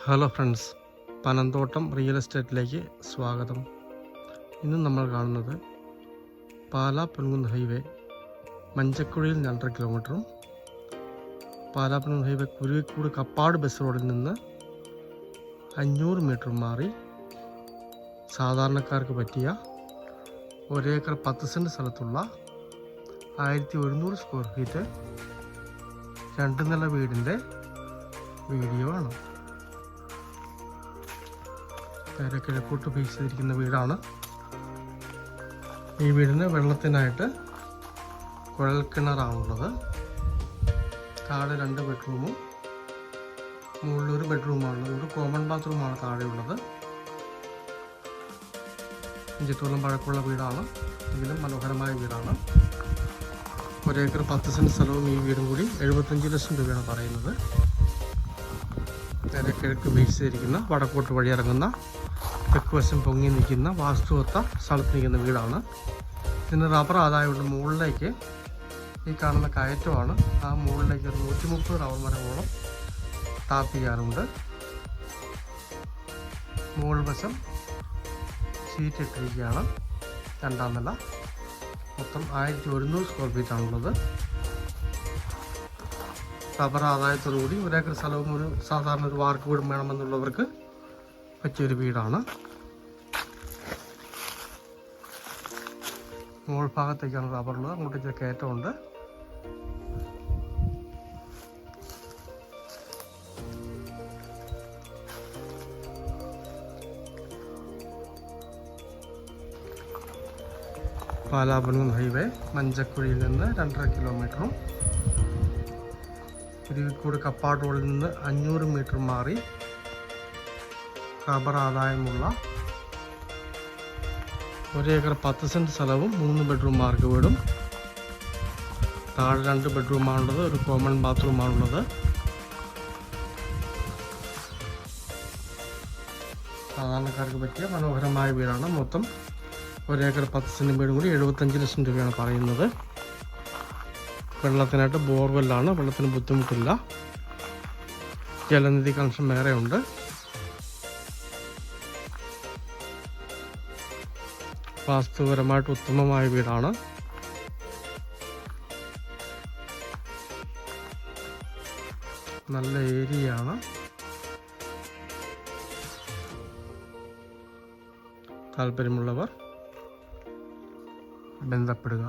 Hello friends, Panamthottam real എസ്റ്റേറ്റിലേക്ക് സ്വാഗതം. ഇന്ന് നമ്മൾ കാണുന്നത് പാലാ പൊൻകുന്ന് ഹൈവേ മഞ്ചക്കുഴിയിൽ 2.5 കിലോമീറ്ററും പാലാ പൊൻകുന്ന് ഹൈവേ കുരുവിക്കൂട് കപ്പാട് ബസ് റോഡിൽ നിന്ന് 500 മീറ്റർ മാറി സാധാരണക്കാർക്ക് പറ്റിയ 1 ഏക്കർ 10 സെൻറ്റ് സ്ഥലത്തുള്ള 1100 സ്ക്വയർ ഫീറ്റ് 2 നില വീടിൻ്റെ വീഡിയോ ആണ്. നേരെ കിഴക്കോട്ട് ഫേസ് ചെയ്തിരിക്കുന്ന വീടാണ്. ഈ വീടിന് വെള്ളത്തിനായിട്ട് കുഴൽക്കിണറാണുള്ളത്. താഴെ 2 ബെഡ്റൂമും മുകളിലൊരു ബെഡ്റൂമാണ്. ഒരു കോമൺ ബാത്റൂമാണ് താഴെയുള്ളത്. 5 തോളം പഴക്കമുള്ള വീടാണ്. എങ്കിലും മനോഹരമായ വീടാണ്. 1 ഏക്കർ 10 സെൻറ്റ് സ്ഥലവും ഈ വീടും കൂടി 75 ലക്ഷം രൂപയാണ് പറയുന്നത്. നേരെ കിഴക്ക് ഫേസ് ചെയ്തിരിക്കുന്ന വടക്കോട്ട് വഴി ഇറങ്ങുന്ന തെക്ക് വശം പൊങ്ങി നിൽക്കുന്ന വാസ്തുവത്ത സ്ഥലത്ത് നിൽക്കുന്ന വീടാണ്. ഇതിന് റബ്ബർ ആദായമുണ്ട്. മുകളിലേക്ക് ഈ കാണുന്ന കയറ്റമാണ്. ആ മുകളിലേക്ക് ഒരു 130 റബ്ബർ മരങ്ങളോളം ടാപ്പ് ചെയ്യാറുണ്ട്. മുകൾ വശം ഷീറ്റ് ഇട്ടിരിക്കുകയാണ്. 2-ാം നില. മൊത്തം 1100 സ്ക്വയർ ഫീറ്റാണുള്ളത്. റബ്ബർ ആദായത്തോടുകൂടി 1 ഏക്കർ സ്ഥലവും ഒരു സാധാരണ ഒരു വാർക്ക് വീടും വേണമെന്നുള്ളവർക്ക് പറ്റിയൊരു വീടാണ്. മുകൾ ഭാഗത്തേക്കാണ് റബ്ബറുള്ളത്. അങ്ങോട്ടേക്ക് കയറ്റമുണ്ട്. പാലാ പൊൻകുന്ന് ഹൈവേ മഞ്ചക്കുഴിയിൽ നിന്ന് 2.5 കിലോമീറ്ററും കുരുവിക്കൂട് കപ്പാട് റോഡിൽ നിന്ന് 500 മീറ്റർ മാറി റബ്ബർ ആദായമുള്ള 1 ഏക്കർ 10 സെൻറ്റ് സ്ഥലവും 3 ബെഡ്റൂം മാർക്ക് വീടും. താഴെ 2 ബെഡ്റൂമാണുള്ളത്. ഒരു കോമൺ ബാത്റൂമാണുള്ളത്. സാധാരണക്കാർക്ക് പറ്റിയ മനോഹരമായ വീടാണ്. മൊത്തം 1 ഏക്കർ 10 സെൻറ്റ് വീടും കൂടി 75 ലക്ഷം രൂപയാണ് പറയുന്നത്. വെള്ളത്തിനായിട്ട് ബോർവെല്ലാണ്. വെള്ളത്തിന് ബുദ്ധിമുട്ടില്ല. ജലനിധി കണക്ഷൻ വേറെ ഉണ്ട്. വാസ്തുപരമായിട്ട് ഉത്തമമായ വീടാണ്. നല്ല ഏരിയയാണ്. താല്പര്യമുള്ളവർ ബന്ധപ്പെടുക.